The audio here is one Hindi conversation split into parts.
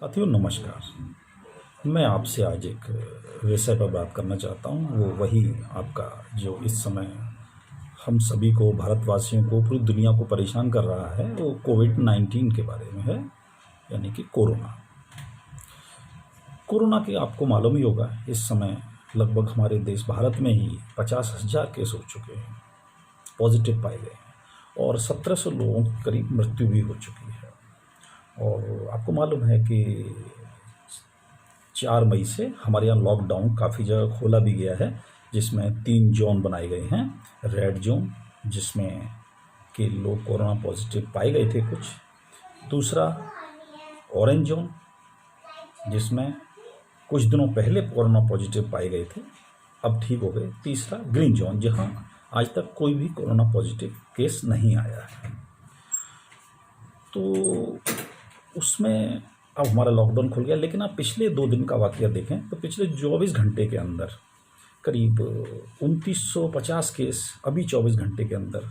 साथियों नमस्कार। मैं आपसे आज एक विषय पर बात करना चाहता हूँ। वो वही आपका जो इस समय हम सभी को, भारतवासियों को, पूरी दुनिया को परेशान कर रहा है, वो कोविड-19 के बारे में है, यानी कि कोरोना। कोरोना के आपको मालूम ही होगा, इस समय लगभग हमारे देश भारत में ही 50,000 केस हो चुके हैं, पॉजिटिव पाए गए हैं और 1700 लोगों की करीब मृत्यु भी हो चुकी है। और आपको मालूम है कि 4 मई से हमारे यहाँ लॉकडाउन काफ़ी जगह खोला भी गया है, जिसमें 3 जोन बनाए गए हैं। रेड जोन, जिसमें कि लोग कोरोना पॉजिटिव पाए गए थे कुछ। दूसरा ऑरेंज जोन, जिसमें कुछ दिनों पहले कोरोना पॉजिटिव पाए गए थे, अब ठीक हो गए। तीसरा ग्रीन जोन, जहाँ आज तक कोई भी कोरोना पॉजिटिव केस नहीं आया है। तो उसमें अब हमारा लॉकडाउन खुल गया। लेकिन आप पिछले 2 दिन का वाक़या देखें तो पिछले 24 घंटे के अंदर करीब 2950 केस अभी 24 घंटे के अंदर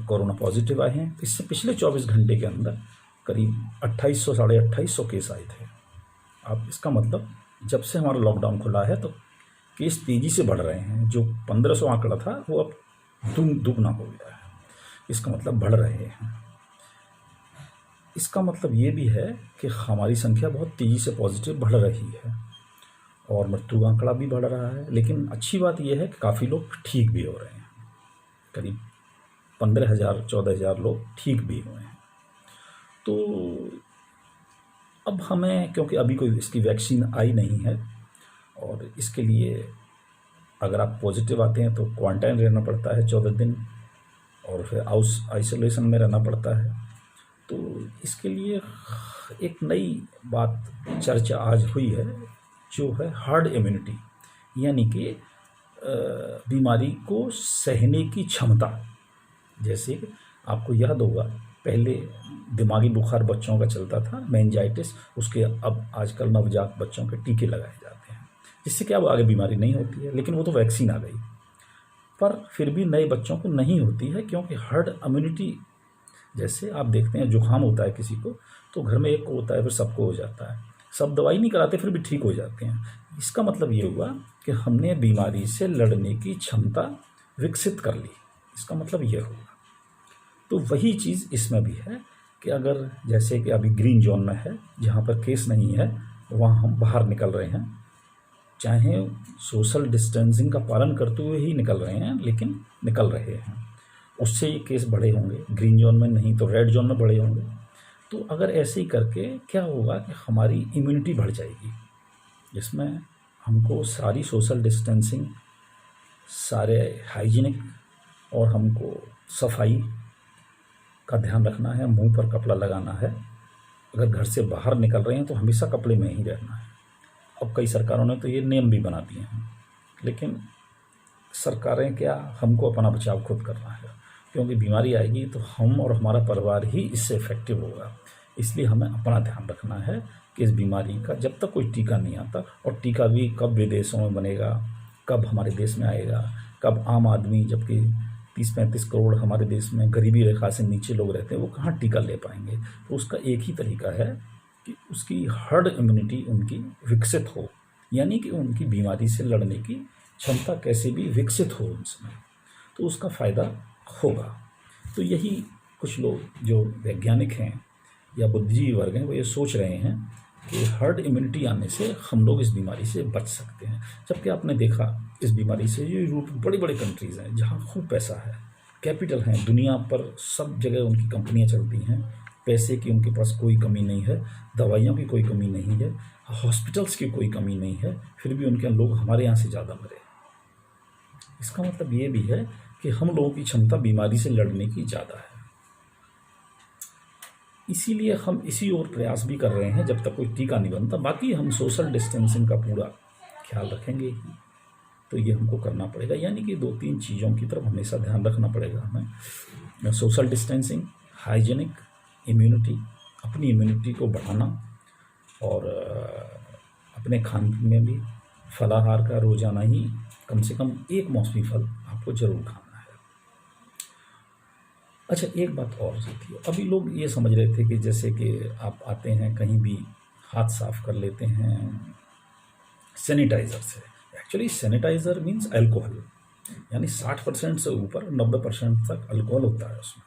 कोरोना पॉजिटिव आए हैं। इससे पिछले 24 घंटे के अंदर करीब 2800 साढ़े 2800 केस आए थे। अब इसका मतलब जब से हमारा लॉकडाउन खुला है तो केस तेज़ी से बढ़ रहे हैं। जो 1500 आंकड़ा था वो अब दुगना हो गया है। इसका मतलब बढ़ रहे हैं। इसका मतलब ये भी है कि हमारी संख्या बहुत तेज़ी से पॉजिटिव बढ़ रही है और मृत्यु का आंकड़ा भी बढ़ रहा है। लेकिन अच्छी बात यह है कि काफ़ी लोग ठीक भी हो रहे हैं। करीब 15,000 14,000 लोग ठीक भी हुए हैं। तो अब हमें, क्योंकि अभी कोई इसकी वैक्सीन आई नहीं है और इसके लिए अगर आप पॉजिटिव आते हैं तो क्वारंटाइन रहना पड़ता है 14 दिन और फिर आइसोलेशन में रहना पड़ता है। तो इसके लिए एक नई बात चर्चा आज हुई है, जो है हर्ड इम्यूनिटी, यानी कि बीमारी को सहने की क्षमता। जैसे आपको याद होगा, पहले दिमागी बुखार बच्चों का चलता था, मेनिंजाइटिस, उसके अब आजकल नवजात बच्चों के टीके लगाए जाते हैं, जिससे कि अब आगे बीमारी नहीं होती है। लेकिन वो तो वैक्सीन आ गई, पर फिर भी नए बच्चों को नहीं होती है, क्योंकि हर्ड इम्यूनिटी, जैसे आप देखते हैं जुकाम होता है किसी को तो घर में एक को होता है फिर सबको हो जाता है। सब दवाई नहीं कराते फिर भी ठीक हो जाते हैं। इसका मतलब ये हुआ कि हमने बीमारी से लड़ने की क्षमता विकसित कर ली। इसका मतलब ये हुआ। तो वही चीज़ इसमें भी है कि अगर जैसे कि अभी ग्रीन जोन में है, जहाँ पर केस नहीं है, वहाँ हम बाहर निकल रहे हैं, चाहे सोशल डिस्टेंसिंग का पालन करते हुए ही निकल रहे हैं, लेकिन निकल रहे हैं। उससे ये केस बढ़े होंगे, ग्रीन जोन में नहीं तो रेड जोन में बढ़े होंगे। तो अगर ऐसे ही करके क्या होगा कि हमारी इम्यूनिटी बढ़ जाएगी, जिसमें हमको सारी सोशल डिस्टेंसिंग, सारे हाइजीनिक और हमको सफाई का ध्यान रखना है। मुंह पर कपड़ा लगाना है। अगर घर से बाहर निकल रहे हैं तो हमेशा कपड़े में ही रहना है। अब कई सरकारों ने तो ये नियम भी बना दिए हैं, लेकिन सरकारें क्या, हमको अपना बचाव खुद करना है, क्योंकि बीमारी आएगी तो हम और हमारा परिवार ही इससे इफेक्टिव होगा। इसलिए हमें अपना ध्यान रखना है कि इस बीमारी का जब तक कोई टीका नहीं आता, और टीका भी कब विदेशों में बनेगा, कब हमारे देश में आएगा, कब आम आदमी, जबकि 30-35 करोड़ हमारे देश में गरीबी रेखा से नीचे लोग रहते हैं, वो कहाँ टीका ले पाएंगे। तो उसका एक ही तरीका है कि उसकी हर्ड इम्यूनिटी उनकी विकसित हो, यानी कि उनकी बीमारी से लड़ने की क्षमता कैसे भी विकसित हो उनमें, तो उसका फ़ायदा होगा। तो यही कुछ लोग जो वैज्ञानिक हैं या बुद्धिजीवी वर्ग हैं, वो ये सोच रहे हैं कि हर्ड इम्यूनिटी आने से हम लोग इस बीमारी से बच सकते हैं। जबकि आपने देखा इस बीमारी से ये यूरोप बड़ी बड़ी कंट्रीज़ हैं जहाँ खूब पैसा है, कैपिटल हैं, दुनिया पर सब जगह उनकी कंपनियाँ चलती हैं, पैसे की उनके पास कोई कमी नहीं है, दवाइयों की कोई कमी नहीं है, हॉस्पिटल्स की कोई कमी नहीं है, फिर भी उनके लोग हमारे यहाँ से ज़्यादा मरे। इसका मतलब ये भी है कि हम लोगों की क्षमता बीमारी से लड़ने की ज़्यादा है। इसीलिए हम इसी ओर प्रयास भी कर रहे हैं जब तक कोई टीका नहीं बनता। बाकी हम सोशल डिस्टेंसिंग का पूरा ख्याल रखेंगे ही, तो ये हमको करना पड़ेगा। यानी कि 2-3 चीज़ों की तरफ हमेशा ध्यान रखना पड़ेगा हमें। सोशल डिस्टेंसिंग, हाइजीनिक, इम्यूनिटी, अपनी इम्यूनिटी को बढ़ाना, और अपने खान पीन में भी फलाहार का रोज़ाना ही कम से कम 1 मौसमी फल आपको ज़रूर खाना है। अच्छा, एक बात और थी, अभी लोग ये समझ रहे थे कि जैसे कि आप आते हैं कहीं भी, हाथ साफ कर लेते हैं सैनिटाइज़र से। एक्चुअली सैनिटाइज़र मीन्स अल्कोहल, यानी 60% से ऊपर 90% तक अल्कोहल होता है उसमें।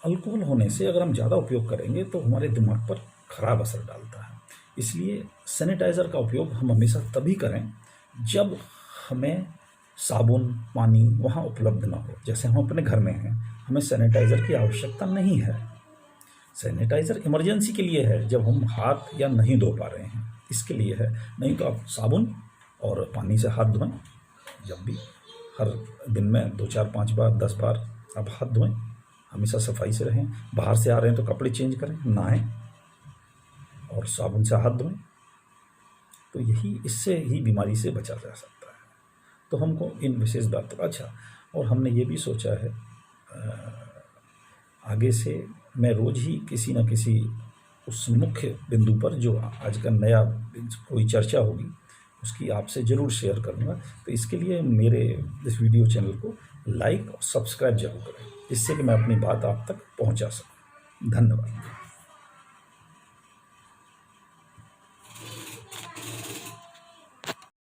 अल्कोहल होने से अगर हम ज़्यादा उपयोग करेंगे तो हमारे दिमाग पर खराब असर डालता है। इसलिए सैनिटाइज़र का उपयोग हम हमेशा तभी करें जब हमें साबुन, पानी वहाँ उपलब्ध ना हो। जैसे हम अपने घर में हैं, हमें सैनिटाइज़र की आवश्यकता नहीं है। सैनिटाइज़र इमरजेंसी के लिए है, जब हम हाथ या नहीं धो पा रहे हैं, इसके लिए है। नहीं तो आप साबुन और पानी से हाथ धोएं। जब भी हर दिन में 2, 4, 5 बार, 10 बार आप हाथ धोएं। हमेशा सफाई से रहें। बाहर से आ रहे हैं तो कपड़े चेंज करें, नहाएं और साबुन से हाथ धोएं। तो यही, इससे ही बीमारी से बचा जा सकता है। तो हमको इन विशेष बातों, अच्छा, और हमने ये भी सोचा है आगे से मैं रोज़ ही किसी न किसी उस मुख्य बिंदु पर जो आज का नया कोई चर्चा होगी उसकी आपसे ज़रूर शेयर करूँगा। तो इसके लिए मेरे इस वीडियो चैनल को लाइक और सब्सक्राइब जरूर करें, जिससे कि मैं अपनी बात आप तक पहुंचा सकूं। धन्यवाद।